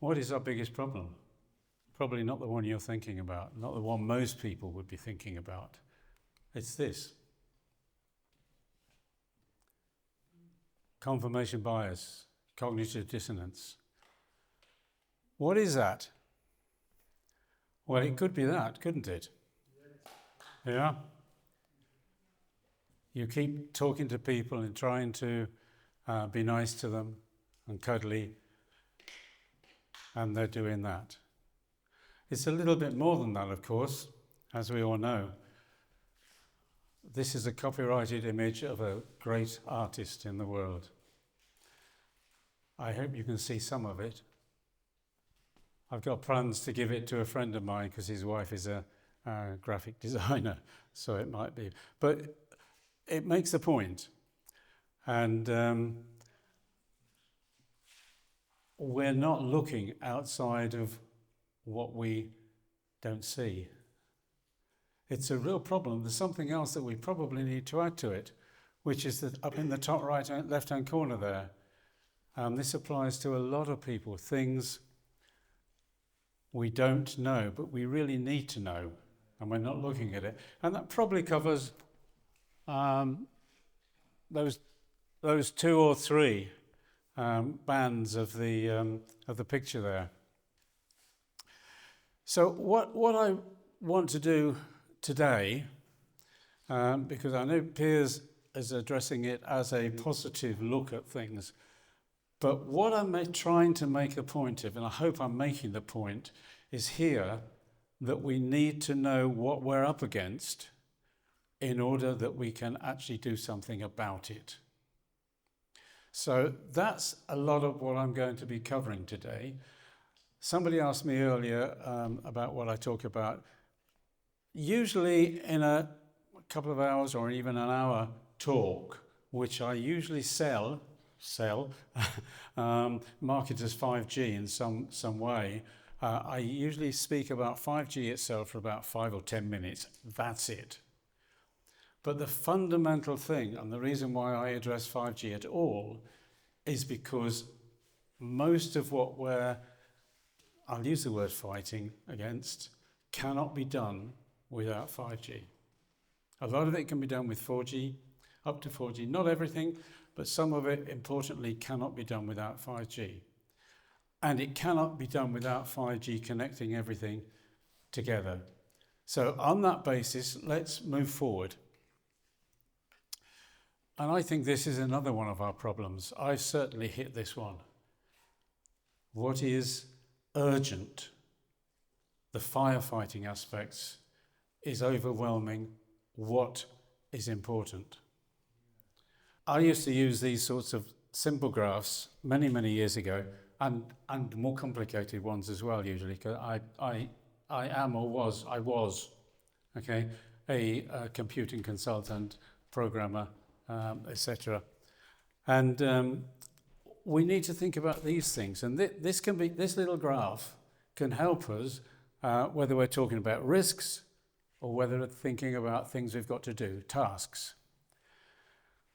What is our biggest problem? Probably not the one you're thinking about, not the one most people would be thinking about. It's this. Confirmation bias, cognitive dissonance. What is that? Well, it could be that, couldn't it? Yeah? You keep talking to people and trying to be nice to them and cuddly, and they're doing that. It's a little bit more than that, of course, as we all know. This is a copyrighted image of a great artist in the world. I hope you can see some of it. I've got plans to give it to a friend of mine because his wife is a graphic designer, so it might be. But it makes a point. And we're not looking outside of what we don't see. It's a real problem. There's something else that we probably need to add to it, which is that up in the top right left-hand corner there. This applies to a lot of people, things we don't know, but we really need to know, and we're not looking at it. And that probably covers those two or three bands of the picture there. So what I want to do today, because I know Piers is addressing it as a positive look at things, but what I'm trying to make a point of, and I hope I'm making the point, is here that we need to know what we're up against in order that we can actually do something about it. So that's a lot of what I'm going to be covering today. Somebody asked me earlier about what I talk about. Usually in a couple of hours or even an hour talk, which I usually market as 5G in some way, I usually speak about 5G itself for about 5 or 10 minutes. That's it. But the fundamental thing, and the reason why I address 5G at all, is because most of what I'll use the word fighting against, cannot be done without 5G. A lot of it can be done with 4G, up to 4G. Not everything, but some of it, importantly, cannot be done without 5G. And it cannot be done without 5G connecting everything together. So on that basis, let's move forward. And I think this is another one of our problems. I've certainly hit this one. What is urgent, the firefighting aspects, is overwhelming what is important. I used to use these sorts of simple graphs many, many years ago, and more complicated ones as well, usually, because I was, okay, a computing consultant, programmer, etc. And we need to think about these things. And this little graph can help us, whether we're talking about risks or whether we're thinking about things we've got to do, tasks.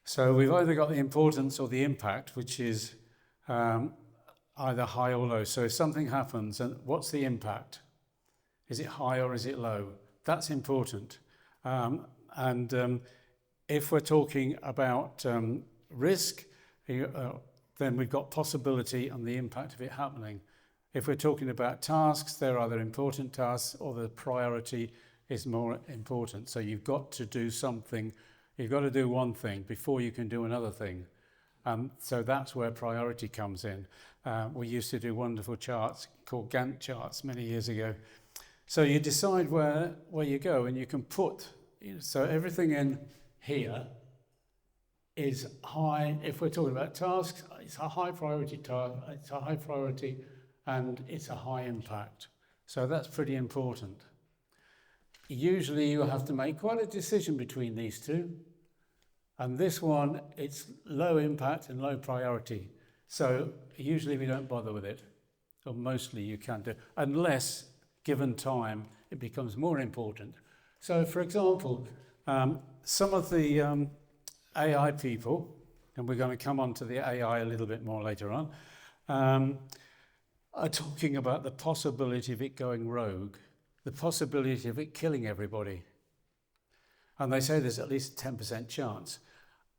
So we've either got the importance or the impact, which is either high or low. So if something happens, and what's the impact? Is it high or is it low? That's important. If we're talking about risk, then we've got possibility and the impact of it happening. If we're talking about tasks, they're either important tasks or the priority is more important. So you've got to do something, you've got to do one thing before you can do another thing. So that's where priority comes in. We used to do wonderful charts called Gantt charts many years ago. So you decide where you go, and you can put, so everything in here is high. If we're talking about tasks, it's a high priority task, it's a high priority, and it's a high impact. So that's pretty important. Usually you have to make quite a decision between these two. And this one, it's low impact and low priority. So usually we don't bother with it, or mostly you can do, unless given time, it becomes more important. So for example, some of the AI people, and we're going to come on to the AI a little bit more later on, are talking about the possibility of it going rogue, the possibility of it killing everybody. And they say there's at least a 10% chance.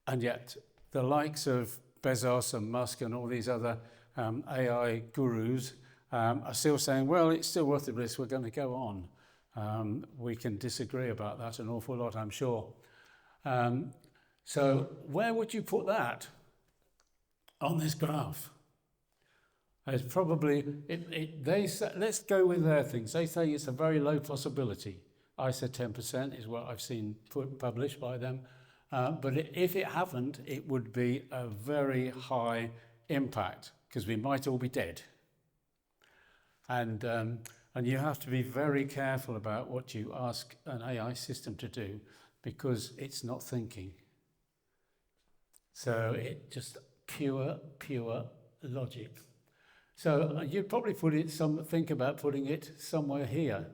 And yet the likes of Bezos and Musk and all these other AI gurus are still saying, well, it's still worth the risk, we're going to go on. We can disagree about that an awful lot, I'm sure. So where would you put that on this graph? It's probably, let's go with their things. They say it's a very low possibility. I said 10% is what I've seen published by them. But if it happened, it would be a very high impact because we might all be dead. And you have to be very careful about what you ask an AI system to do because it's not thinking. So it just pure logic. So you'd probably think about putting it somewhere here.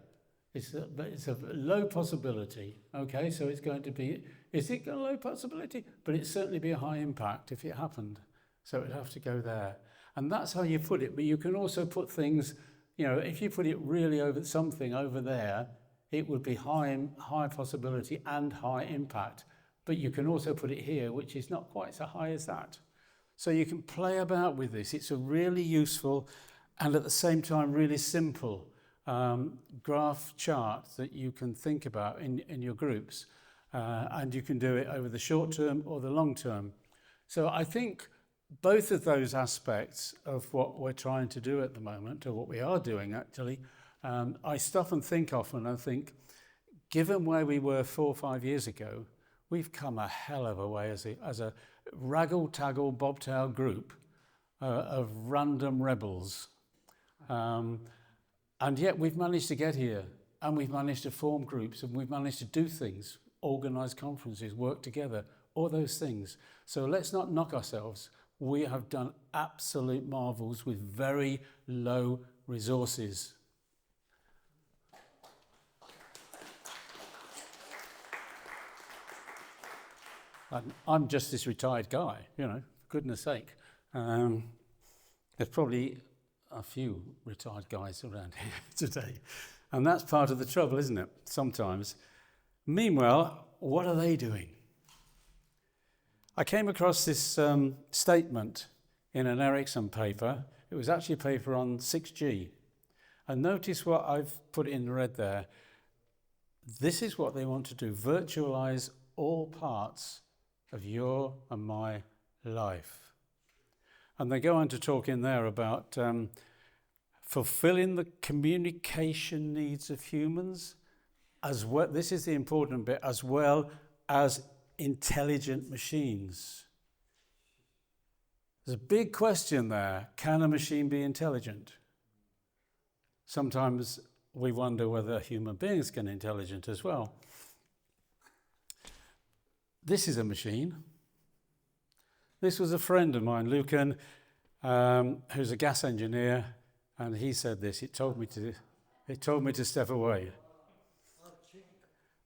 It's a low possibility. Okay, so it's going to be, is it a low possibility? But it'd certainly be a high impact if it happened. So it'd have to go there. And that's how you put it. But you can also put things, if you put it really over something over there, it would be high possibility and high impact. But you can also put it here, which is not quite so high as that. So you can play about with this. It's a really useful and at the same time really simple graph chart that you can think about in your groups. And you can do it over the short term or the long term. So I think both of those aspects of what we're trying to do at the moment, or what we are doing actually, I stop and think often. I think, given where we were 4 or 5 years ago, we've come a hell of a way as a raggle-taggle, bobtail group of random rebels. And yet we've managed to get here, and we've managed to form groups, and we've managed to do things, organise conferences, work together, all those things. So let's not knock ourselves. We have done absolute marvels with very low resources. I'm just this retired guy, for goodness sake. There's probably a few retired guys around here today. And that's part of the trouble, isn't it? Sometimes. Meanwhile, what are they doing? I came across this statement in an Ericsson paper. It was actually a paper on 6G. And notice what I've put in red there. This is what they want to do, virtualize all parts of your and my life. And they go on to talk in there about fulfilling the communication needs of humans, as well, this is the important bit, as well as intelligent machines. There's a big question there. Can a machine be intelligent? Sometimes we wonder whether human beings can be intelligent as well. This is a machine. This was a friend of mine, Lucan, who's a gas engineer, and he said this. It told me to step away.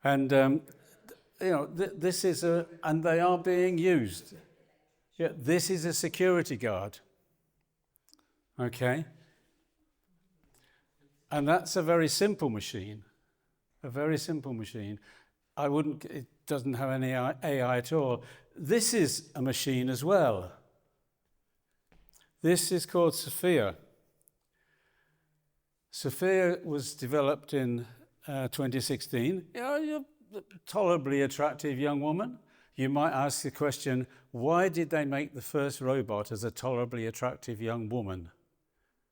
And this is and they are being used. Yeah, this is a security guard. Okay, and that's a very simple machine. A very simple machine. It doesn't have any AI at all. This is a machine as well. This is called Sophia. Sophia was developed in 2016. You're a tolerably attractive young woman. You might ask the question, why did they make the first robot as a tolerably attractive young woman?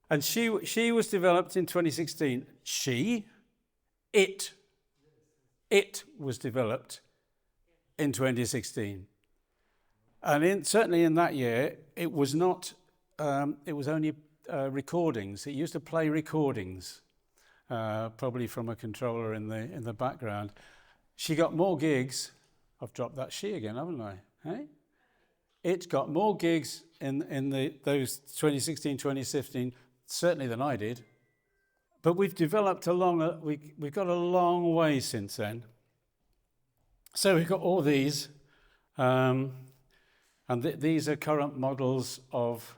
And she was developed in 2016. It was developed in 2016. And certainly in that year, it was not, it was only recordings. It used to play recordings, probably from a controller in the background. She got more gigs. I've dropped that she again, haven't I? Hey? It got more gigs in those 2016, 2015, certainly than I did. But we've developed we've got a long way since then. So we've got all these, and these are current models of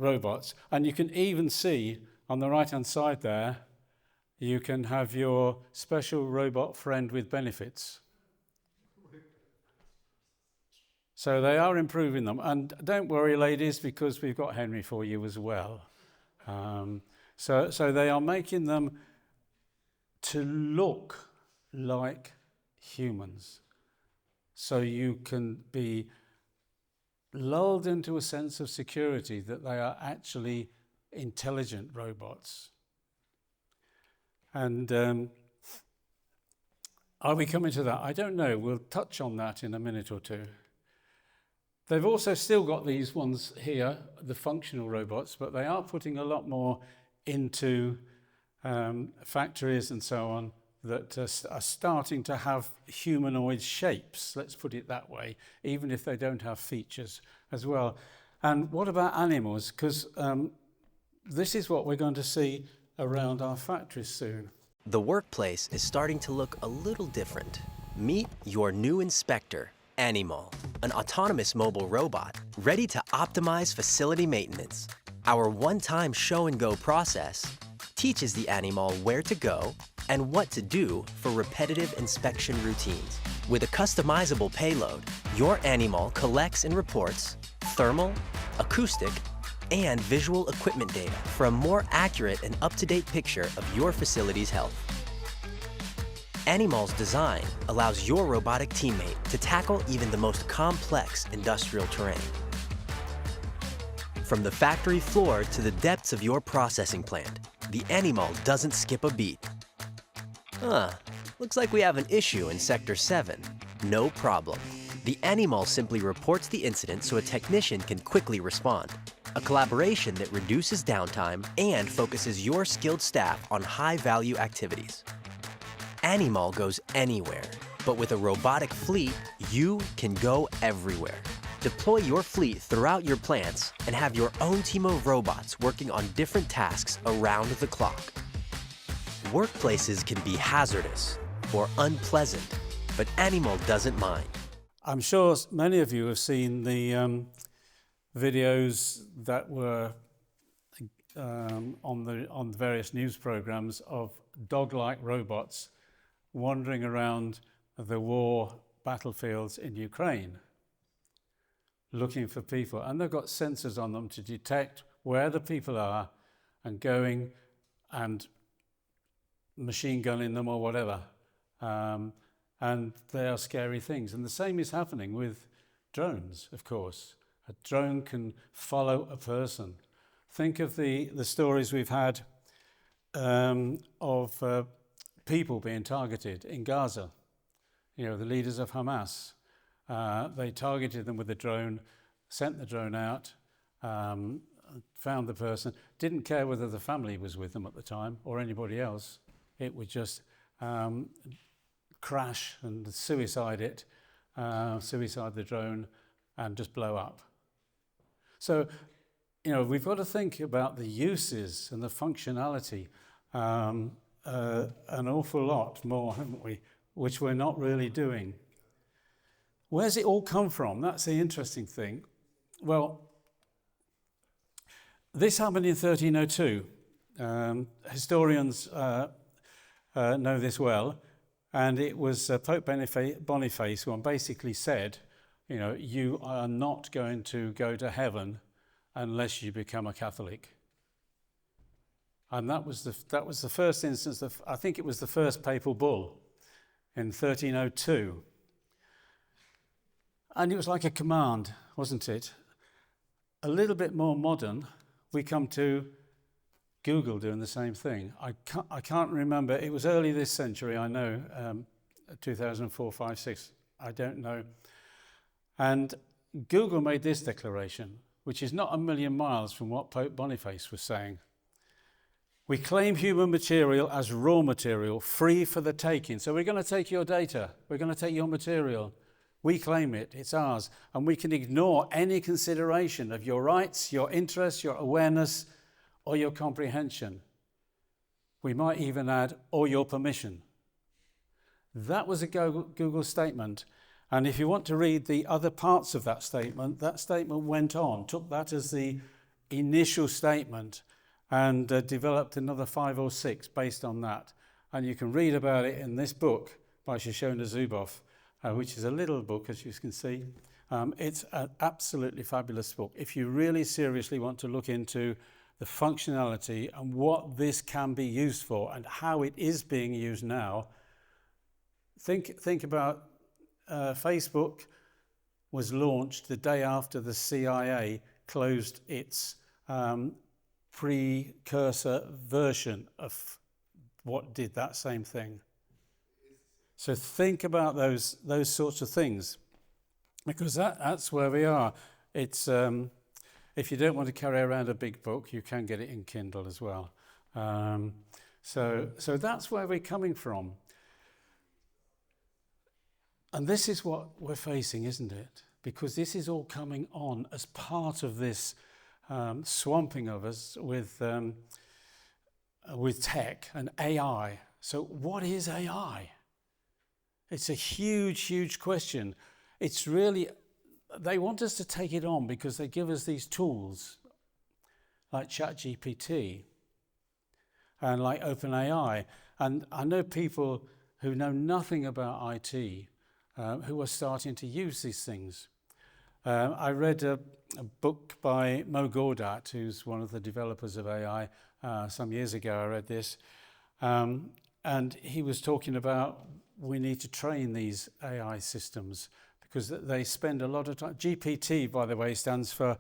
robots. And you can even see on the right-hand side there, you can have your special robot friend with benefits. So they are improving them. And don't worry, ladies, because we've got Henry for you as well. So they are making them to look like humans. So you can be lulled into a sense of security that they are actually intelligent robots. And are we coming to that? I don't know. We'll touch on that in a minute or two. They've also still got these ones here, the functional robots, but they are putting a lot more into factories and so on that are starting to have humanoid shapes, let's put it that way, even if they don't have features as well. And what about animals? Because this is what we're going to see around our factories soon. The workplace is starting to look a little different. Meet your new inspector, Animal, an autonomous mobile robot ready to optimize facility maintenance. Our one-time show-and-go process teaches the Animal where to go and what to do for repetitive inspection routines. With a customizable payload, your Animal collects and reports thermal, acoustic, and visual equipment data for a more accurate and up-to-date picture of your facility's health. Animal's design allows your robotic teammate to tackle even the most complex industrial terrain. From the factory floor to the depths of your processing plant, the Animal doesn't skip a beat. Looks like we have an issue in Sector 7. No problem. The Animal simply reports the incident so a technician can quickly respond. A collaboration that reduces downtime and focuses your skilled staff on high-value activities. Animal goes anywhere, but with a robotic fleet, you can go everywhere. Deploy your fleet throughout your plants and have your own team of robots working on different tasks around the clock. Workplaces can be hazardous or unpleasant, but Animal doesn't mind. I'm sure many of you have seen the videos that were on the various news programs of dog-like robots wandering around the war battlefields in Ukraine, looking for people. And they've got sensors on them to detect where the people are and going and machine gunning them or whatever. And they are scary things. And the same is happening with drones, of course. A drone can follow a person. Think of the stories we've had of people being targeted in Gaza. You know, the leaders of Hamas. They targeted them with a drone, sent the drone out, found the person, didn't care whether the family was with them at the time or anybody else. It would just crash and suicide the drone and just blow up. So, you know, we've got to think about the uses and the functionality an awful lot more, haven't we? Which we're not really doing. Where's it all come from? That's the interesting thing. Well, this happened in 1302. Historians know this well, and it was Pope Boniface who basically said, you know, you are not going to go to heaven unless you become a Catholic. And that was the first instance of, I think it was the first papal bull in 1302. And it was like a command, wasn't it? A little bit more modern, we come to Google doing the same thing. I can't remember, it was early this century, I know, 2004, 5, 6, I don't know. And Google made this declaration, which is not a million miles from what Pope Boniface was saying. We claim human material as raw material, free for the taking. So we're going to take your data. We're going to take your material. We claim it. It's ours. And we can ignore any consideration of your rights, your interests, your awareness, or your comprehension. We might even add, or your permission. That was a Google statement. And if you want to read the other parts of that statement went on, took that as the initial statement and developed another 5 or 6 based on that. And you can read about it in this book by Shoshona Zuboff, which is a little book, as you can see. It's an absolutely fabulous book. If you really seriously want to look into the functionality and what this can be used for and how it is being used now, think about Facebook was launched the day after the CIA closed its precursor version of what did that same thing. So think about those sorts of things, because that's where we are. It's if you don't want to carry around a big book, you can get it in Kindle as well. So that's where we're coming from. And this is what we're facing, isn't it? Because this is all coming on as part of this swamping of us with tech and AI. So what is AI? It's a huge, huge question. It's really, they want us to take it on because they give us these tools like ChatGPT and like OpenAI. And I know people who know nothing about IT who are starting to use these things. I read a book by Mo Gawdat, who's one of the developers of AI. Some years ago I read this. And he was talking about we need to train these AI systems because they spend a lot of time. GPT, by the way, stands for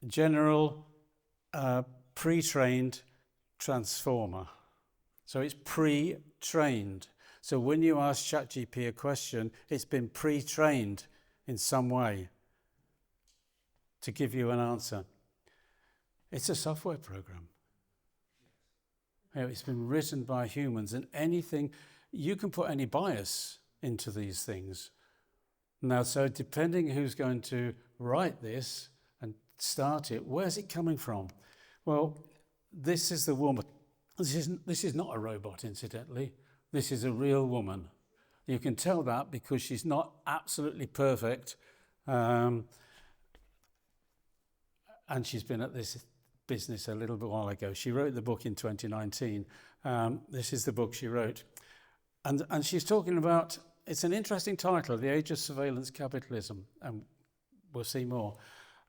General Pre-trained Transformer. So it's pre-trained. So when you ask ChatGPT a question, it's been pre-trained in some way to give you an answer. It's a software program. It's been written by humans, and anything, you can put any bias into these things. Now, so depending who's going to write this and start it, where's it coming from? Well, this is the woman. This is not a robot, incidentally. This is a real woman. You can tell that because she's not absolutely perfect. And she's been at this business a little while ago. She wrote the book in 2019. This is the book she wrote. And she's talking about, it's an interesting title, The Age of Surveillance Capitalism, and we'll see more.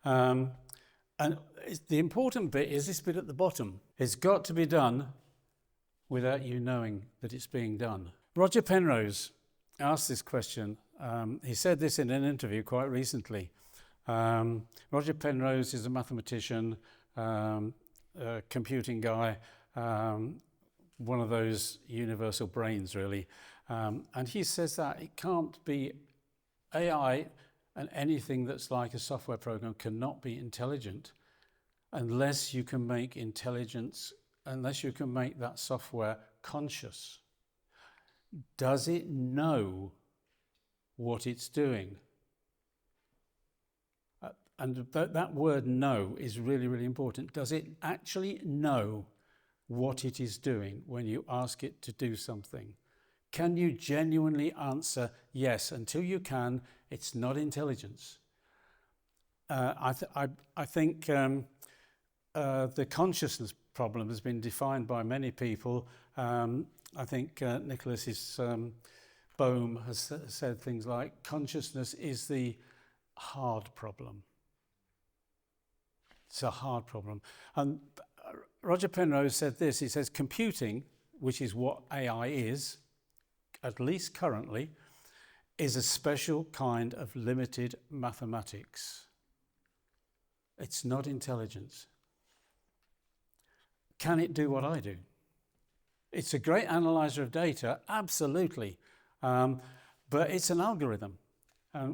And the important bit is this bit at the bottom. It's got to be done without you knowing that it's being done. Roger Penrose asked this question. He said this in an interview quite recently. Roger Penrose is a mathematician, a computing guy, one of those universal brains, really. And he says that it can't be AI, and anything that's like a software program cannot be intelligent unless you can make intelligence, unless you can make that software conscious. Does it know what it's doing? And that word know is really, really important. Does it actually know what it is doing when you ask it to do something? Can you genuinely answer yes? Until you can, it's not intelligence. I think the consciousness problem has been defined by many people. I think Nicholas's Bohm has said things like, consciousness is the hard problem. It's a hard problem. And Roger Penrose said this, he says, computing, which is what AI is, at least currently, is a special kind of limited mathematics. It's not intelligence. Can it do what I do? It's a great analyzer of data, absolutely, but it's an algorithm.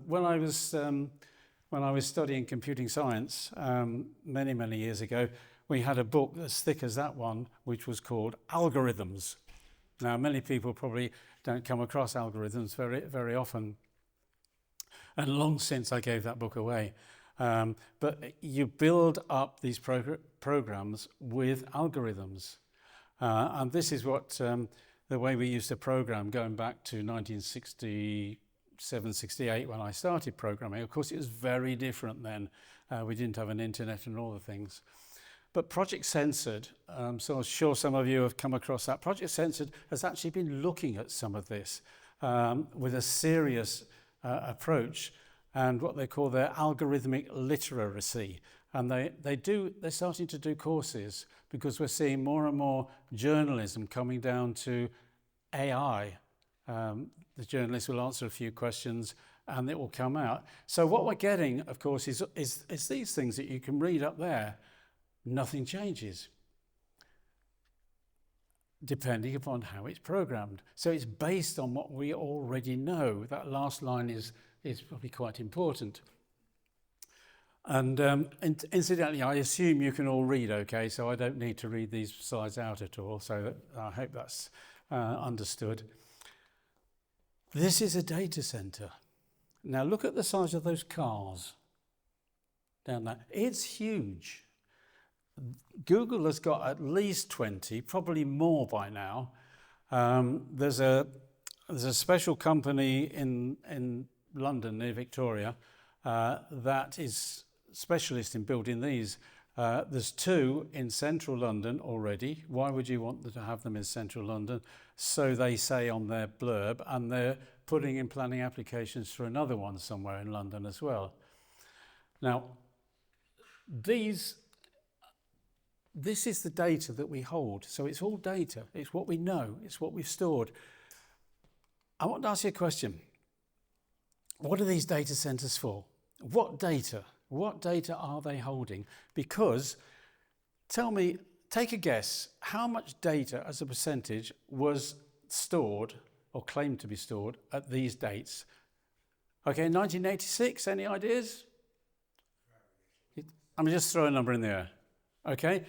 When I was studying computing science many, many years ago, we had a book as thick as that one, which was called Algorithms. Now, many people probably don't come across algorithms very, very often, and long since I gave that book away. But you build up these programs with algorithms. And this is what the way we used to program going back to 1960, 67, 68 when I started programming. Of course, it was very different then. We didn't have an internet and all the things. But Project Censored, so I'm sure some of you have come across that. Project Censored has actually been looking at some of this with a serious approach and what they call their algorithmic literacy. And they're starting to do courses because we're seeing more and more journalism coming down to AI. The journalist will answer a few questions and it will come out. So what we're getting, of course, is these things that you can read up there. Nothing changes depending upon how it's programmed. So it's based on what we already know. That last line is probably quite important. And incidentally, I assume you can all read okay, so I don't need to read these slides out at all, so I hope that's understood. This is a data center. Now look at the size of those cars down there. It's huge. Google has got at least 20, probably more by now. There's a special company in London near Victoria that is specialist in building these. There's 2 in central London already. Why would you want to have them in central London? So they say on their blurb, and they're putting in planning applications for another one somewhere in London as well. Now, this is the data that we hold. So it's all data. It's what we know. It's what we've stored. I want to ask you a question. What are these data centers for? What data? What data are they holding? Because, tell me, take a guess, how much data as a percentage was stored or claimed to be stored at these dates? Okay, 1986, any ideas? I'm just throwing a number in there. Okay.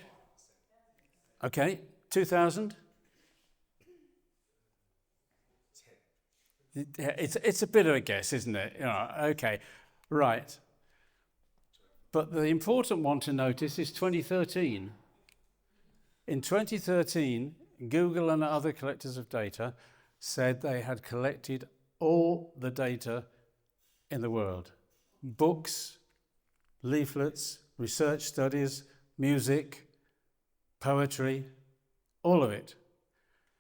Okay, 2000? It's a bit of a guess, isn't it? Okay, right. But the important one to notice is 2013. In 2013, Google and other collectors of data said they had collected all the data in the world. Books, leaflets, research studies, music, poetry, all of it.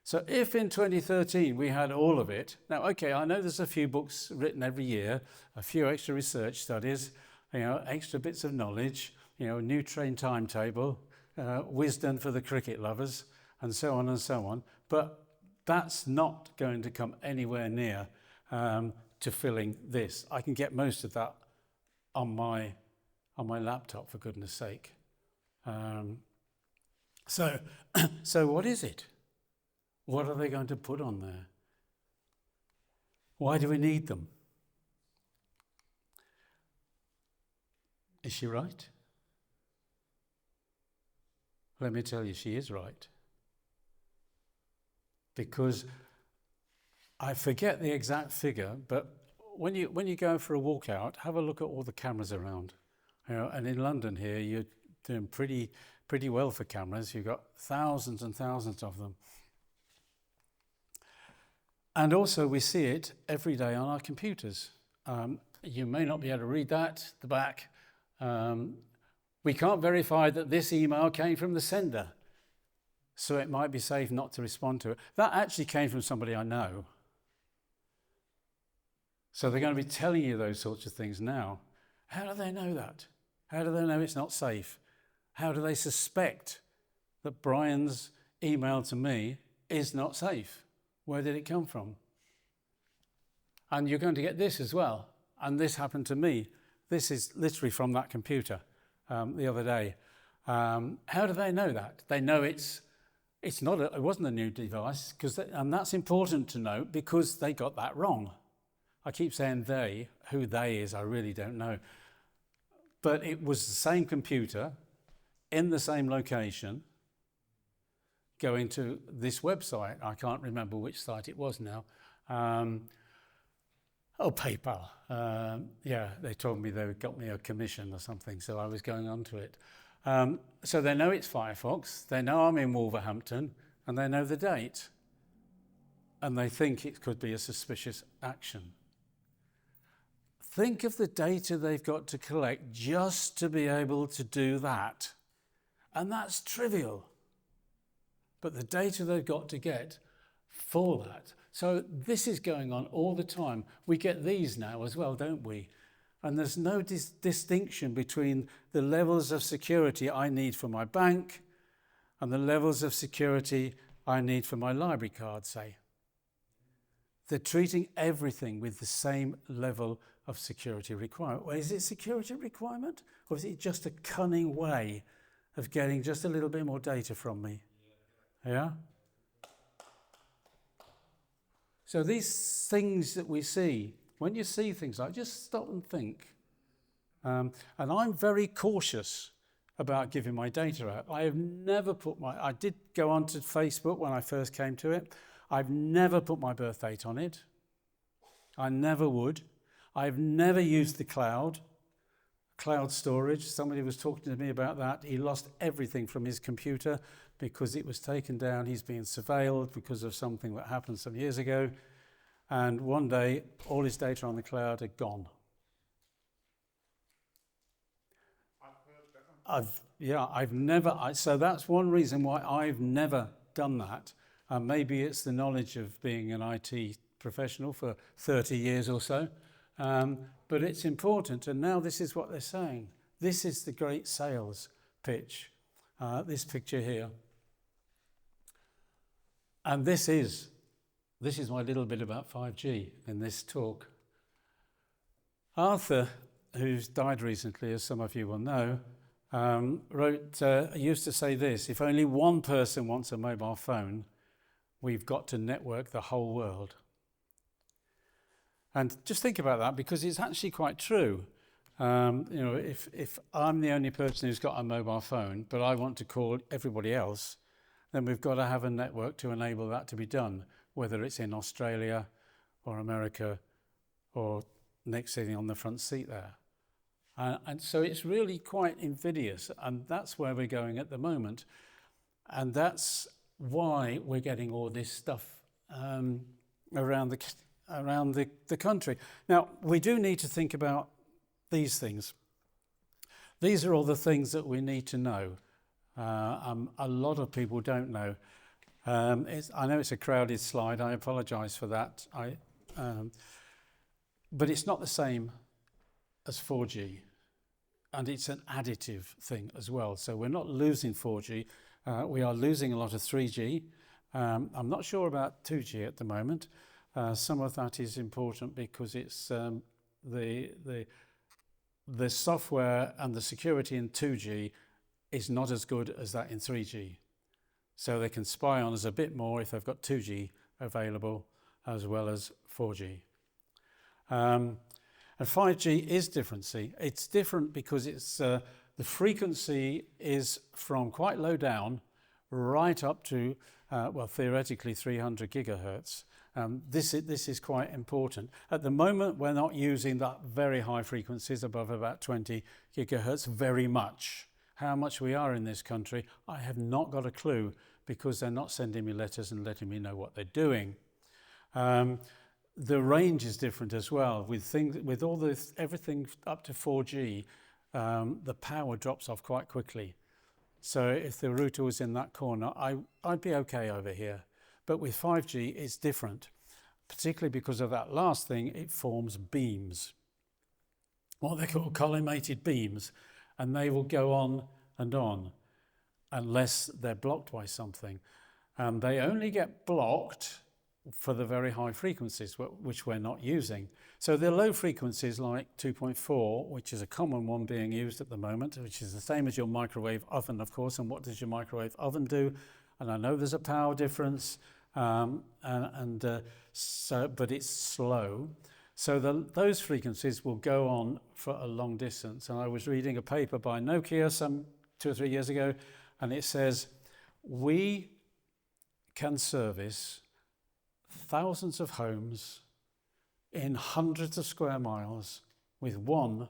So if in 2013 we had all of it, now, okay, I know there's a few books written every year, a few extra research studies, extra bits of knowledge, new train timetable, wisdom for the cricket lovers, and so on and so on. But that's not going to come anywhere near to filling this. I can get most of that on my laptop, for goodness sake. So what is it? What are they going to put on there? Why do we need them? Is she right? Let me tell you, she is right. Because I forget the exact figure, but when you go for a walkout, have a look at all the cameras around. And in London here, you're doing pretty well for cameras. You've got thousands and thousands of them. And also we see it every day on our computers. You may not be able to read that, the back. We can't verify that this email came from the sender, so it might be safe not to respond to it. That actually came from somebody I know. So they're going to be telling you those sorts of things now. How do they know that? How do they know it's not safe? How do they suspect that Brian's email to me is not safe? Where did it come from? And you're going to get this as well. And this happened to me. This is literally from that computer the other day. How do they know that? They know it wasn't a new device, and that's important to note because they got that wrong. I keep saying they. Who they is, I really don't know. But it was the same computer in the same location going to this website. I can't remember which site it was now. PayPal. They told me they got me a commission or something, so I was going on to it. So they know it's Firefox, they know I'm in Wolverhampton, and they know the date. And they think it could be a suspicious action. think of the data they've got to collect just to be able to do that. And that's trivial. But the data they've got to get for that. So this is going on all the time. We get these now as well, don't we? And there's no distinction between the levels of security I need for my bank and the levels of security I need for my library card, say. They're treating everything with the same level of security requirement. Well, is it security requirement, or is it just a cunning way of getting just a little bit more data from me? Yeah? So these things that we see, when you see things like, just stop and think. And I'm very cautious about giving my data out. I have never I did go onto Facebook when I first came to it. I've never put my birth date on it. I never would. I've never used the cloud storage. Somebody was talking to me about that. He lost everything from his computer because it was taken down. He's being surveilled because of something that happened some years ago. And one day, all his data on the cloud had gone. So that's one reason why I've never done that. Maybe it's the knowledge of being an IT professional for 30 years or so. But it's important, and now this is what they're saying. This is the great sales pitch, this picture here. And this is my little bit about 5G in this talk. Arthur, who's died recently, as some of you will know, used to say this: if only one person wants a mobile phone, we've got to network the whole world. And just think about that, because it's actually quite true. If I'm the only person who's got a mobile phone, but I want to call everybody else, then we've got to have a network to enable that to be done, whether it's in Australia or America or next sitting on the front seat there. And so it's really quite invidious, and that's where we're going at the moment. And that's why we're getting all this stuff around the country. Now, we do need to think about these things. These are all the things that we need to know. A lot of people don't know. I know it's a crowded slide. I apologise for that. But it's not the same as 4G. And it's an additive thing as well. So we're not losing 4G. We are losing a lot of 3G. I'm not sure about 2G at the moment. Some of that is important because it's the software and the security in 2G is not as good as that in 3G. So they can spy on us a bit more if they've got 2G available as well as 4G. And 5G is different. See, it's different because it's the frequency is from quite low down right up to theoretically 300 gigahertz. This is quite important. At the moment, we're not using that very high frequencies above about 20 gigahertz very much. How much we are in this country, I have not got a clue, because they're not sending me letters and letting me know what they're doing. The range is different as well. With all this, everything up to 4G, the power drops off quite quickly. So if the router was in that corner, I'd be okay over here. But with 5G, it's different, particularly because of that last thing. It forms beams, what they call collimated beams, and they will go on unless they're blocked by something. And they only get blocked for the very high frequencies, which we're not using. So the low frequencies like 2.4, which is a common one being used at the moment, which is the same as your microwave oven, of course. And what does your microwave oven do? And I know there's a power difference, but it's slow. So those frequencies will go on for a long distance. And I was reading a paper by Nokia some 2 or 3 years ago, and it says, we can service thousands of homes in hundreds of square miles with one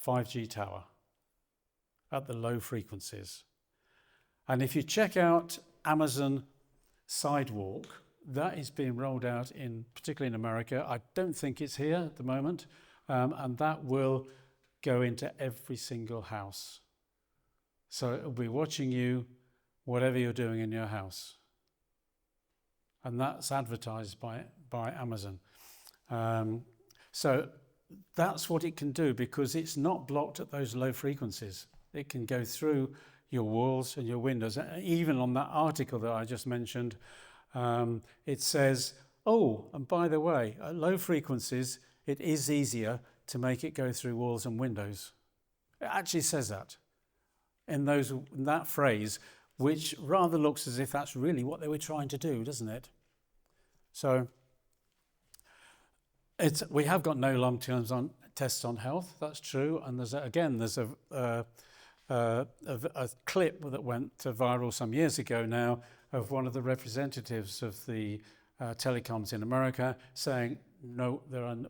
5G tower at the low frequencies. And if you check out Amazon Sidewalk, that is being rolled out particularly in America. I don't think it's here at the moment. and that will go into every single house. So it will be watching you, whatever you're doing in your house. And that's advertised by Amazon. So that's what it can do, because it's not blocked at those low frequencies. It can go through your walls and your windows. Even on that article that I just mentioned, it says, oh, and by the way, at low frequencies, it is easier to make it go through walls and windows. It actually says that in that phrase, which rather looks as if that's really what they were trying to do, doesn't it? So we have got no long-term tests on health, that's true. And there's a clip that went viral some years ago now of one of the representatives of the telecoms in America saying, no,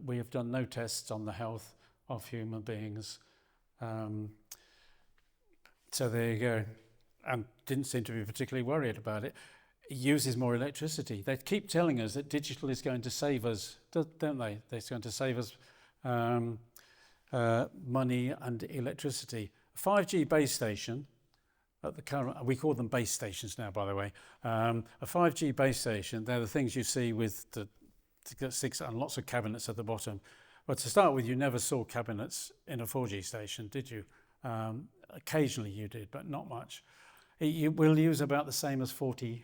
we have done no tests on the health of human beings. So there you go. And didn't seem to be particularly worried about it. It uses more electricity. They keep telling us that digital is going to save us, don't they? It's going to save us money and electricity. A 5G base station, at the current, we call them base stations now, by the way. A 5G base station, they're the things you see with the 6 and lots of cabinets at the bottom. But to start with, you never saw cabinets in a 4G station, did you? Occasionally you did, but not much. It will use about the same as 40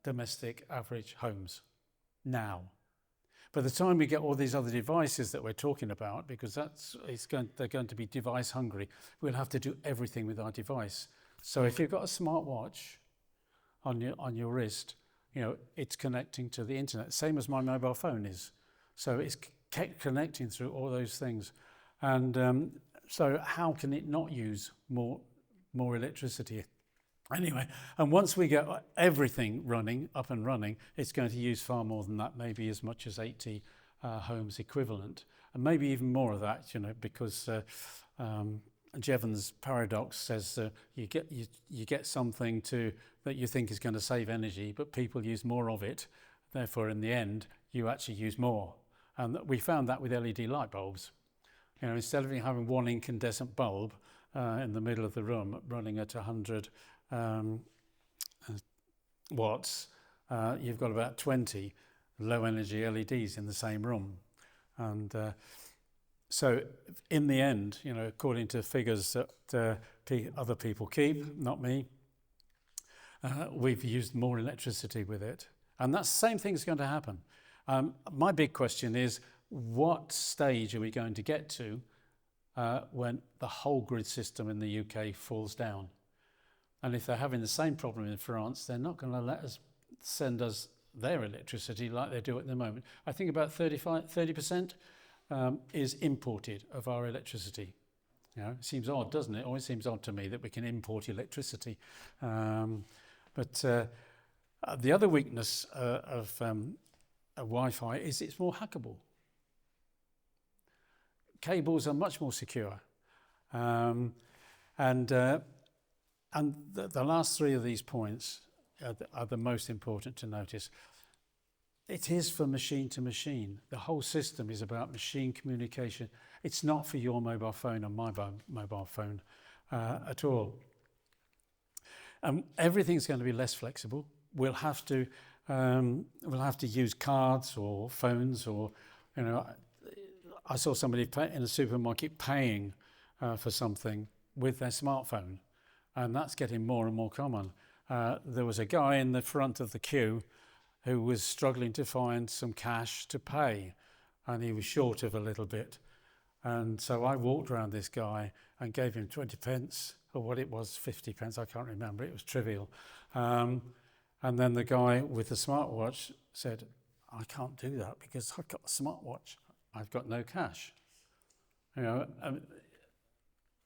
domestic average homes now. By the time we get all these other devices that we're talking about, because they're going to be device hungry, we'll have to do everything with our device. So if you've got a smartwatch on your wrist, it's connecting to the internet, same as my mobile phone is. So it's connecting through all those things. And so how can it not use more electricity? Anyway, and once we get everything up and running, it's going to use far more than that, maybe as much as 80 homes equivalent, and maybe even more of that, because Jevons paradox says you get something that you think is going to save energy, but people use more of it. Therefore, in the end, you actually use more. And we found that with LED light bulbs. Instead of having one incandescent bulb in the middle of the room running at 100 watts, you've got about 20 low energy LEDs in the same room. And so in the end, according to figures that other people keep, not me, we've used more electricity with it. And that same thing's going to happen. My big question is, what stage are we going to get to when the whole grid system in the UK falls down? And if they're having the same problem in France, they're not going to let us send us their electricity like they do at the moment. I think about 30% is imported of our electricity. It seems odd, doesn't it? It always seems odd to me that we can import electricity. But the other weakness of Wi-Fi is it's more hackable. Cables are much more secure. And the last three of these points are the most important to notice. It is for machine to machine. The whole system is about machine communication. It's not for your mobile phone or my mobile phone at all. Everything's going to be less flexible. We'll have to use cards or phones, or I saw somebody in a supermarket paying for something with their smartphone, and that's getting more and more common. There was a guy in the front of the queue who was struggling to find some cash to pay, and he was short of a little bit. And so I walked around this guy and gave him 20 pence, or what it was, 50 pence, I can't remember, it was trivial. And then the guy with the smartwatch said, I can't do that because I've got a smartwatch, I've got no cash.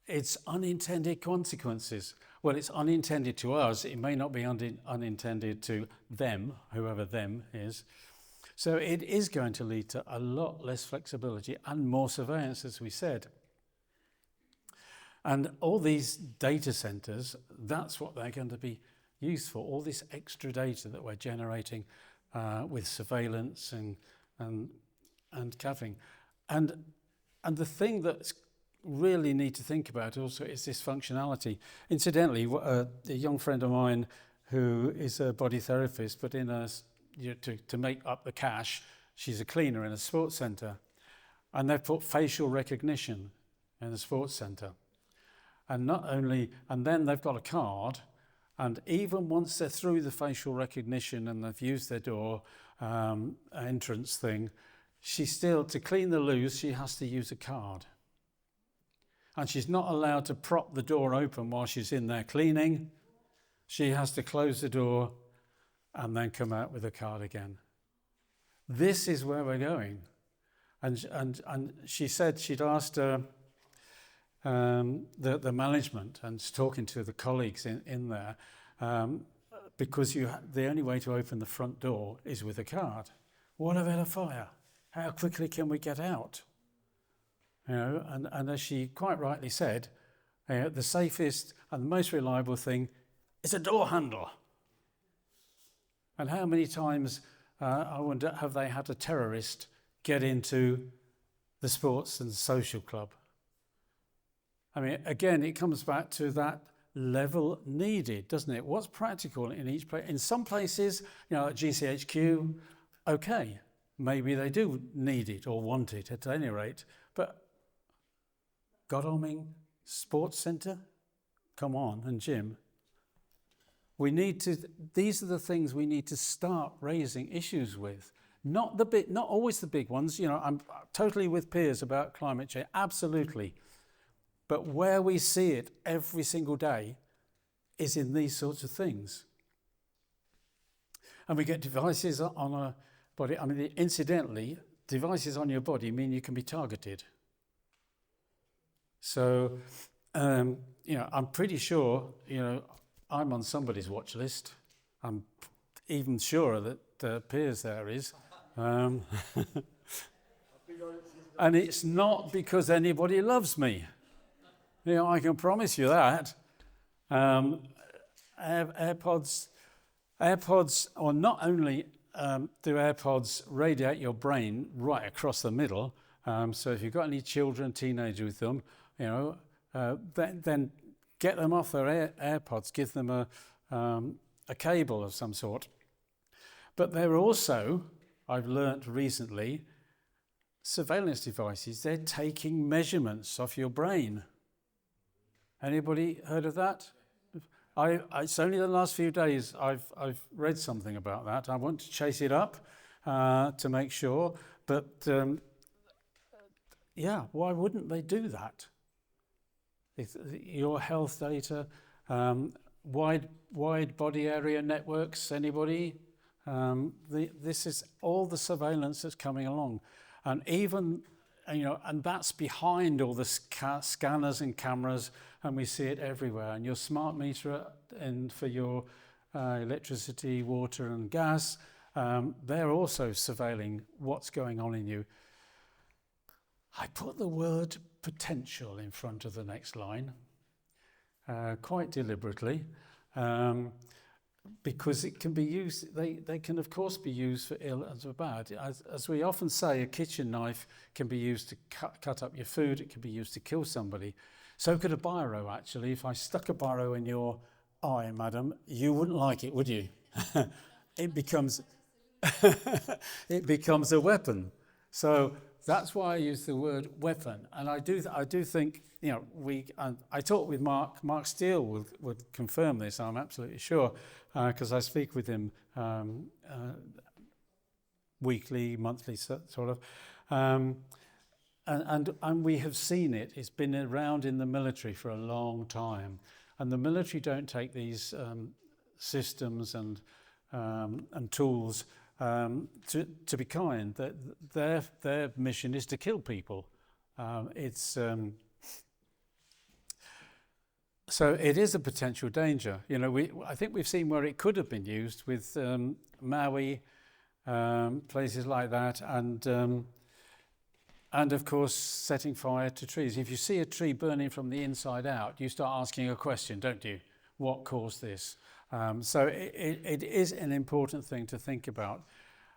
It's unintended consequences. Well, it's unintended to us. It may not be unintended to them, whoever them is. So it is going to lead to a lot less flexibility and more surveillance, as we said. And all these data centers, that's what they're going to be used for. All this extra data that we're generating with surveillance and gathering. And and the thing that's really need to think about also is this functionality. Incidentally, a young friend of mine who is a body therapist, but to make up the cash, she's a cleaner in a sports centre, and they've put facial recognition in the sports centre. And then they've got a card, and even once they're through the facial recognition and they've used their door entrance thing, to clean the loo, she has to use a card. And she's not allowed to prop the door open while she's in there cleaning. She has to close the door and then come out with a card again. This is where we're going. And she said she'd asked the management and talking to the colleagues in there, because the only way to open the front door is with a card. What about a fire? How quickly can we get out? And as she quite rightly said, the safest and the most reliable thing is a door handle. And how many times, I wonder, have they had a terrorist get into the sports and social club? I mean, again, it comes back to that level needed, doesn't it? What's practical in each place? In some places, at GCHQ, okay, maybe they do need it or want it at any rate, but Godalming Sports Centre? Come on, and Jim. These are the things we need to start raising issues with. Not always the big ones. I'm totally with Piers about climate change, absolutely. But where we see it every single day is in these sorts of things. And we get devices on our body. I mean, incidentally, devices on your body mean you can be targeted. So, I'm pretty sure, I'm on somebody's watch list. I'm even surer that Piers there is. And it's not because anybody loves me. I can promise you that. AirPods, or not only do AirPods radiate your brain right across the middle, so if you've got any children, teenagers with them, then get them off their AirPods, give them a cable of some sort. But they're also, I've learnt recently, surveillance devices. They're taking measurements of your brain. Anybody heard of that? It's only the last few days I've read something about that. I want to chase it up to make sure. But why wouldn't they do that? Your health data, wide body area networks, anybody? This is all the surveillance that's coming along. And even, and that's behind all the scanners and cameras, and we see it everywhere. And your smart meter and for your electricity, water and gas, they're also surveilling what's going on in you. I put the word potential in front of the next line, quite deliberately, because it can be used, they can of course be used for ill and for bad. As we often say, a kitchen knife can be used to cut up your food, it can be used to kill somebody. So could a biro actually. If I stuck a biro in your eye, madam, you wouldn't like it, would you? It becomes a weapon. So that's why I use the word weapon, and I do think I talked with Mark Steele would confirm this. I'm absolutely sure because I speak with him weekly, monthly, sort of, and we have seen it. It's been around in the military for a long time, and the military don't take these systems and tools. To be kind, that their mission is to kill people. So it is a potential danger. I think we've seen where it could have been used with Maui, places like that, and of course setting fire to trees. If you see a tree burning from the inside out, you start asking a question, don't you? What caused this? So it is an important thing to think about,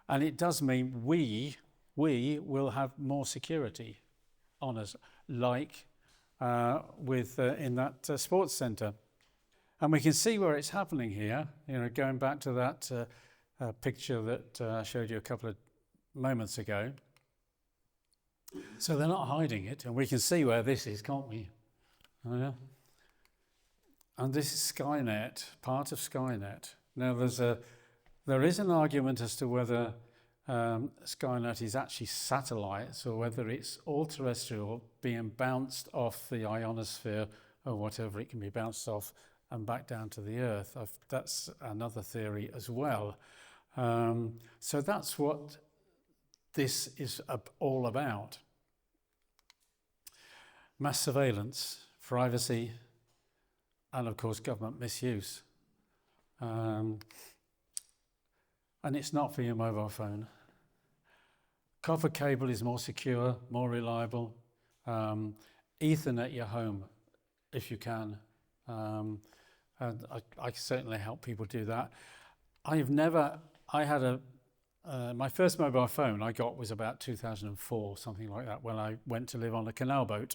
and it does mean we will have more security on us, like in that sports centre. And we can see where it's happening here, going back to that picture that I showed you a couple of moments ago. So they're not hiding it, and we can see where this is, can't we? Oh, yeah. And this is Skynet, part of Skynet. Now there is an argument as to whether Skynet is actually satellites or whether it's all terrestrial being bounced off the ionosphere or whatever it can be bounced off and back down to the Earth. That's another theory as well. So that's what this is all about. Mass surveillance, privacy, and of course government misuse. And it's not for your mobile phone. Copper cable is more secure, more reliable. Ethernet your home if you can. And I certainly help people do that. My first mobile phone I got was about 2004, something like that, when I went to live on a canal boat.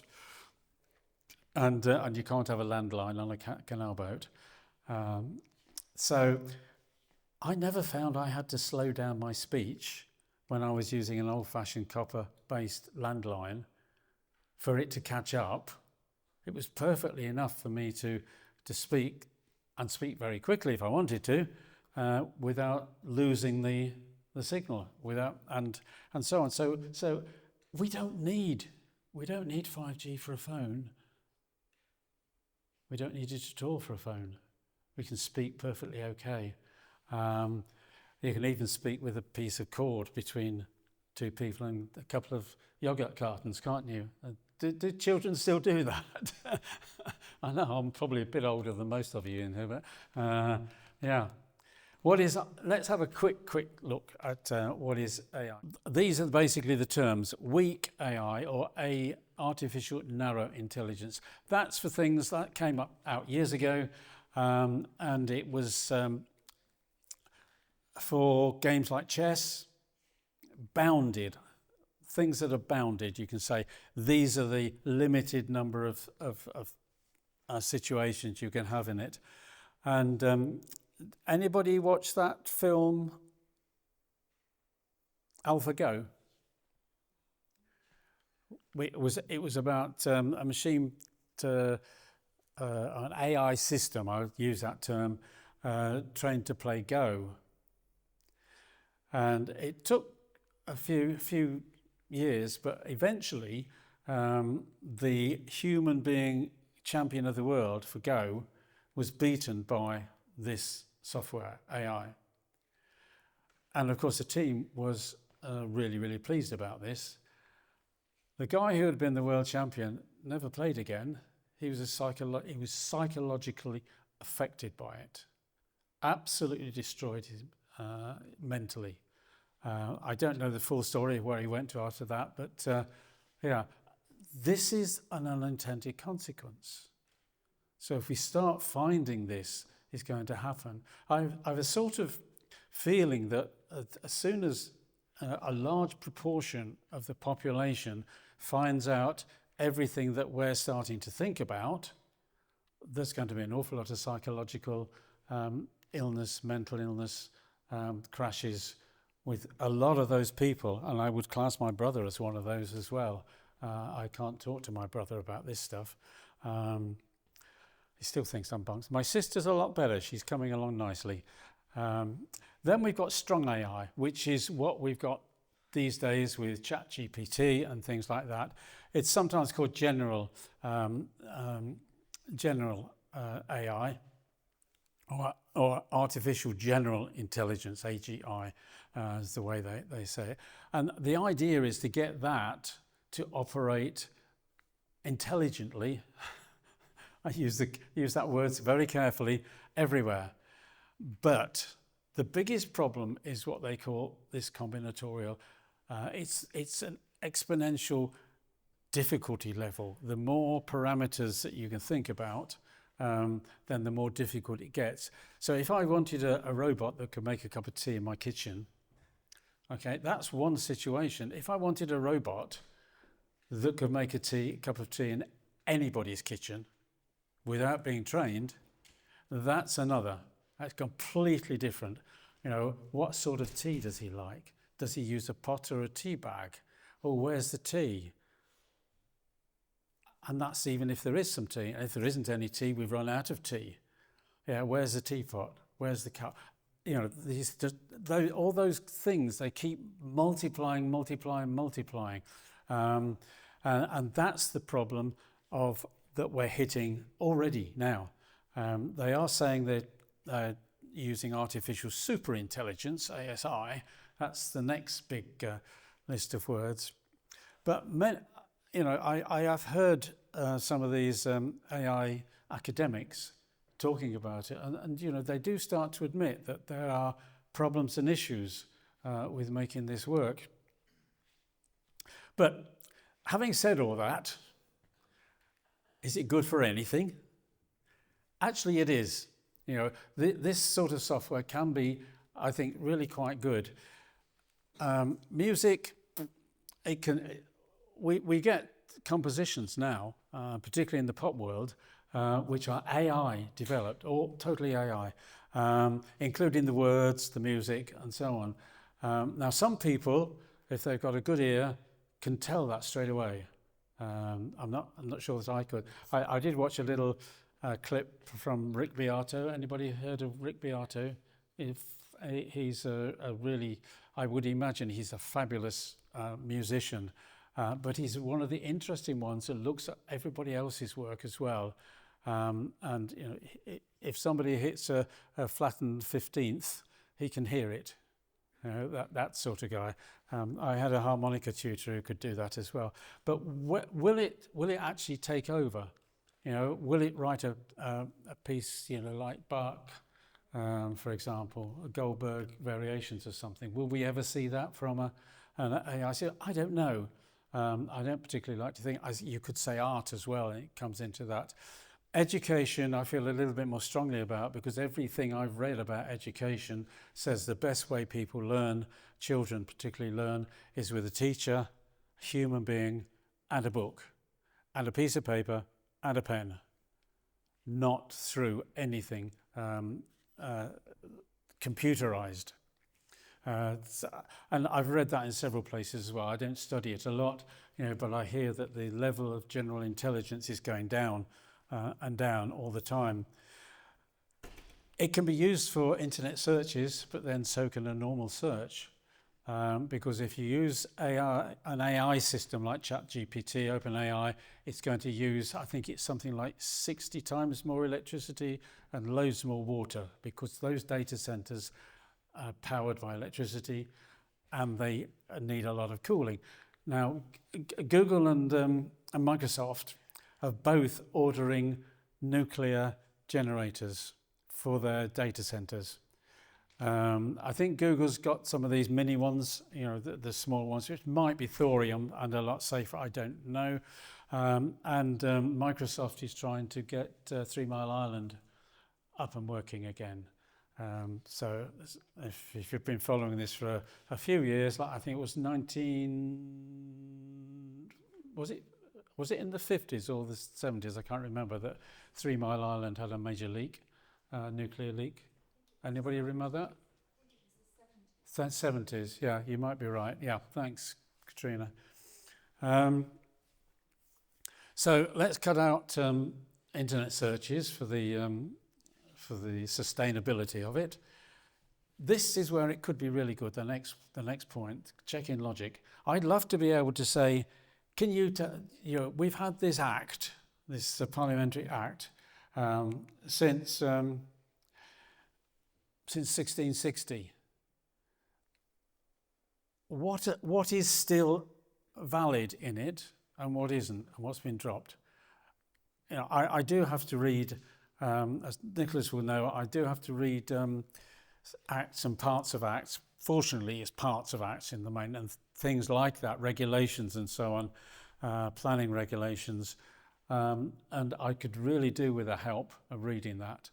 And you can't have a landline on a canal boat. So I never found I had to slow down my speech when I was using an old-fashioned copper-based landline for it to catch up. It was perfectly enough for me to speak, and speak very quickly if I wanted to, without losing the signal, and so on. So we don't need 5G for a phone. We don't need it at all for a phone. We can speak perfectly okay. You can even speak with a piece of cord between two people and a couple of yogurt cartons, can't you? Do children still do that? I know I'm probably a bit older than most of you in here, but yeah. Let's have a quick look at what is AI. These are basically the terms: weak AI or artificial narrow intelligence. That's for things that came out years ago, and it was for games like chess, bounded. Things that are bounded, you can say. These are the limited number of situations you can have in it. And anybody watch that film AlphaGo? It was about a machine an AI system, I'll use that term, trained to play Go. And it took a few years, but eventually the human being champion of the world for Go was beaten by this software, AI. And of course the team was really pleased about this. The guy who had been the world champion never played again. He was psychologically affected by it. Absolutely destroyed him mentally. I don't know the full story of where he went to after that, but yeah, this is an unintended consequence. So if we start finding this is going to happen, I have a sort of feeling that as soon as a large proportion of the population finds out everything that we're starting to think about, there's going to be an awful lot of psychological illness, mental illness, crashes with a lot of those people, and I would class my brother as one of those as well. I can't talk to my brother about this stuff. He still thinks I'm bunks. My sister's a lot better. She's coming along nicely. Then we've got strong AI, which is what we've got these days with ChatGPT and things like that. It's sometimes called general AI or artificial general intelligence, AGI, is the way they say it. And the idea is to get that to operate intelligently. I use that word very carefully, everywhere. But the biggest problem is what they call this combinatorial. It's an exponential difficulty level. The more parameters that you can think about, then the more difficult it gets. So if I wanted a robot that could make a cup of tea in my kitchen, okay, that's one situation. If I wanted a robot that could make a cup of tea in anybody's kitchen without being trained, that's another. That's completely different. You know, what sort of tea does he like? Does he use a pot or a tea bag? Or where's the tea? And that's even if there is some tea. And if there isn't any tea, we've run out of tea. Yeah, where's the teapot? Where's the cup? You know, all those things, they keep multiplying. And that's the problem that we're hitting already now. They are saying they're using artificial superintelligence, ASI. That's the next big list of words. But I have heard some of these AI academics talking about it, and you know, they do start to admit that there are problems and issues with making this work. But having said all that, is it good for anything? Actually, it is. You know, this sort of software can be, I think, really quite good. Music, we get compositions now, particularly in the pop world, which are AI developed, or totally AI, including the words, the music, and so on. Now, some people, if they've got a good ear, can tell that straight away. I'm not sure that I could. I did watch a little clip from Rick Beato. Anybody heard of Rick Beato? He's a really, I would imagine he's a fabulous musician, but he's one of the interesting ones that looks at everybody else's work as well. And you know, if somebody hits a flattened 15th, he can hear it. You know, that sort of guy. I had a harmonica tutor who could do that as well. But will it actually take over? You know, will it write a piece, you know, like Bach, for example, Goldberg variations or something? Will we ever see that from an AI? I don't know. I don't particularly like to think. You could say art as well, and it comes into that. Education, I feel a little bit more strongly about, because everything I've read about education says the best way people learn, children particularly learn, is with a teacher, a human being, and a book, and a piece of paper, and a pen, not through anything computerized. And I've read that in several places as well. I don't study it a lot, you know, but I hear that the level of general intelligence is going down and down all the time. It can be used for internet searches, but then so can a normal search. Because if you use an AI system like ChatGPT, OpenAI, it's going to use, I think it's something like 60 times more electricity and loads more water, because those data centers are powered by electricity and they need a lot of cooling. Now, Google and Microsoft are both ordering nuclear generators for their data centers. I think Google's got some of these mini ones, you know, the small ones, which might be thorium and a lot safer, I don't know. And Microsoft is trying to get 3 Mile Island up and working again. So if you've been following this for a few years, like I think it was was it in the 50s or the 70s? I can't remember, that 3 Mile Island had a major leak, nuclear leak. Anybody remember that? 70s, yeah, you might be right. Yeah, thanks, Katrina. So let's cut out internet searches for the sustainability of it. This is where it could be really good. The next point, check-in logic. I'd love to be able to say, can you we've had this act, this parliamentary act, since 1660. What is still valid in it, and what isn't, and what's been dropped? You know, I do have to read, as Nicholas will know, I do have to read acts and parts of acts. Fortunately, it's parts of acts in the main, and things like that, regulations and so on, planning regulations, and I could really do with the help of reading that.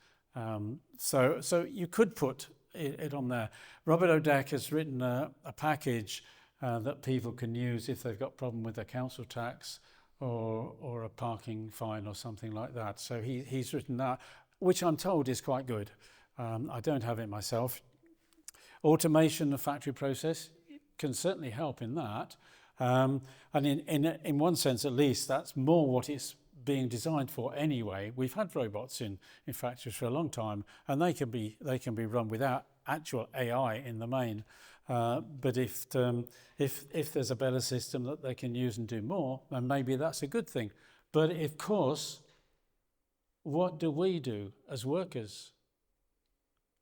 So you could put it on there. Robert Odeck has written a package that people can use if they've got a problem with their council tax or a parking fine or something like that. So he's written that, which I'm told is quite good. I don't have it myself. Automation of factory process can certainly help in that. And in one sense, at least, that's more what it's being designed for anyway. We've had robots in factories for a long time, and they can be run without actual AI in the main. But if there's a better system that they can use and do more, then maybe that's a good thing. But of course, what do we do as workers?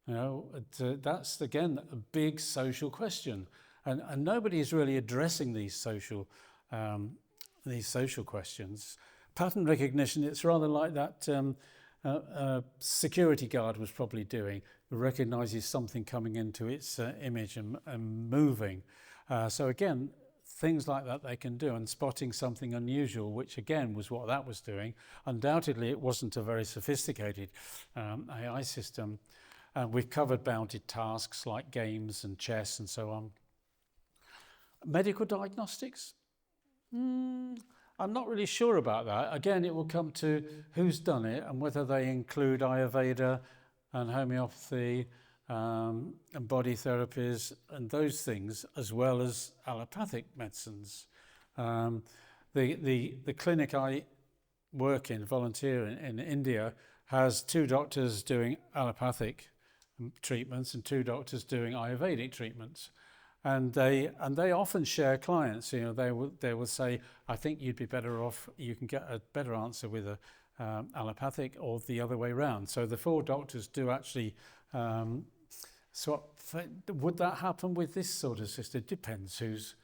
That's again a big social question, and nobody is really addressing these social questions. Pattern recognition, it's rather like that security guard was probably doing. It recognises something coming into its image and moving. So again, things like that they can do, and spotting something unusual, which again was what that was doing. Undoubtedly, it wasn't a very sophisticated AI system. We've covered bounded tasks like games and chess and so on. Medical diagnostics? I'm not really sure about that. Again, it will come to who's done it and whether they include Ayurveda and homeopathy and body therapies and those things, as well as allopathic medicines. The clinic I work in, volunteer in India, has 2 doctors doing allopathic treatments and 2 doctors doing Ayurvedic treatments. And they often share clients. They will say, I think you'd be better off, you can get a better answer with a allopathic or the other way around. So the 4 doctors do actually would that happen with this sort of system? It depends who's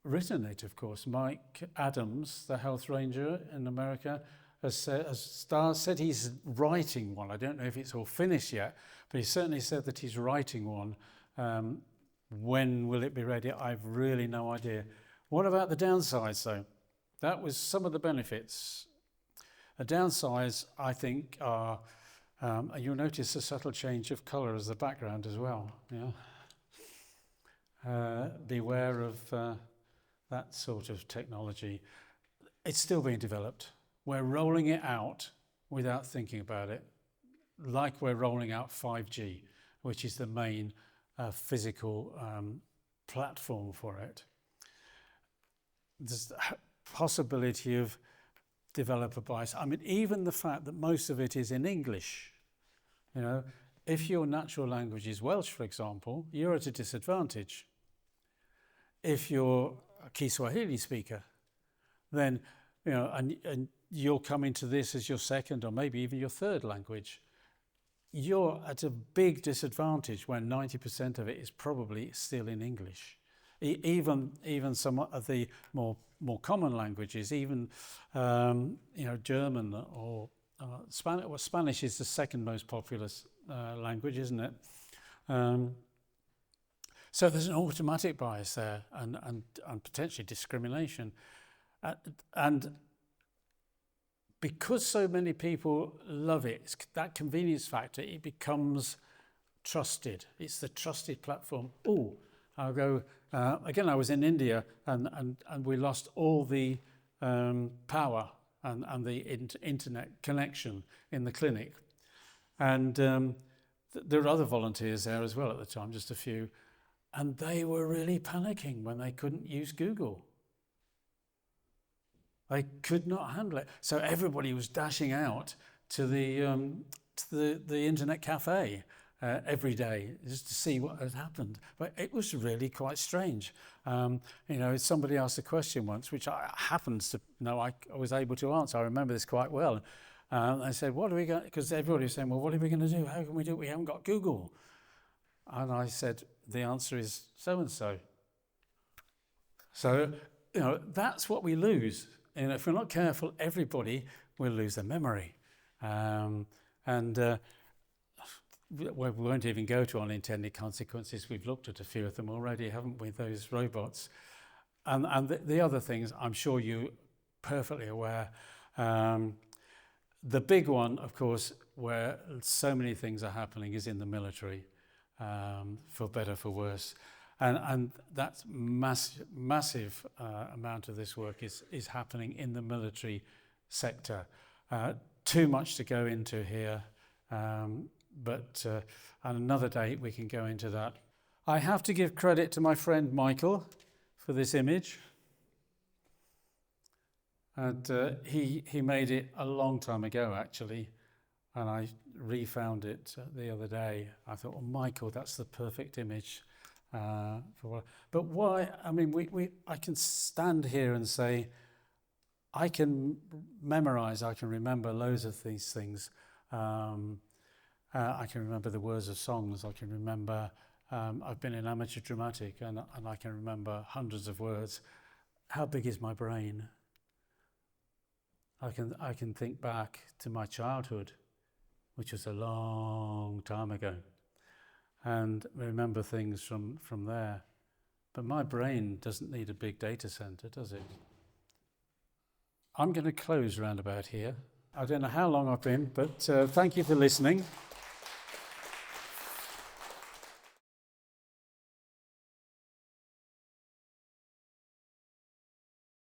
written it, of course. Mike Adams, the health ranger in America, has said he's writing one. I don't know if it's all finished yet, but he certainly said that he's writing one. When will it be ready? I've really no idea. What about the downsides, though? That was some of the benefits. The downsides, I think, are you'll notice a subtle change of colour as the background as well. Beware of that sort of technology. It's still being developed. We're rolling it out without thinking about it, like we're rolling out 5G, which is the main physical platform for it. There's the possibility of developer bias. I mean, even the fact that most of it is in English. If your natural language is Welsh, for example, you're at a disadvantage. If you're a Kiswahili speaker, then and you're coming to this as your second or maybe even your third language, you're at a big disadvantage when 90% of it is probably still in English. Even some of the more common languages, even German or Spanish. Well, Spanish is the second most populous language, isn't it? So there's an automatic bias there, and potentially discrimination, and because so many people love it, it's that convenience factor, it becomes trusted. It's the trusted platform. I'll go again. I was in India, and we lost all the power and the internet connection in the clinic, and there were other volunteers there as well at the time, just a few, and they were really panicking when they couldn't use Google. They could not handle it, so everybody was dashing out to the internet cafe every day just to see what had happened. But it was really quite strange. Somebody asked a question once, which I happens to know I was able to answer. I remember this quite well. I said, "What are we going?" Because everybody was saying, "Well, what are we going to do? How can we do it? We haven't got Google." And I said, "The answer is so and so." So that's what we lose. If we're not careful, everybody will lose their memory. We won't even go to unintended consequences. We've looked at a few of them already, haven't we, those robots? And the other things, I'm sure you're perfectly aware. The big one, of course, where so many things are happening is in the military, for better, for worse. And that massive amount of this work is happening in the military sector. Too much to go into here, but on another day we can go into that. I have to give credit to my friend Michael for this image. And he made it a long time ago, actually, and I refound it the other day. I thought, well, Michael, that's the perfect image. But why? I mean, I can stand here and say, I can memorize, I can remember loads of these things. I can remember the words of songs. I can remember, I've been in amateur dramatic and I can remember hundreds of words. How big is my brain? I can think back to my childhood, which was a long time ago, and remember things from there. But my brain doesn't need a big data center, does it? I'm going to close round about here. I don't know how long I've been, but thank you for listening.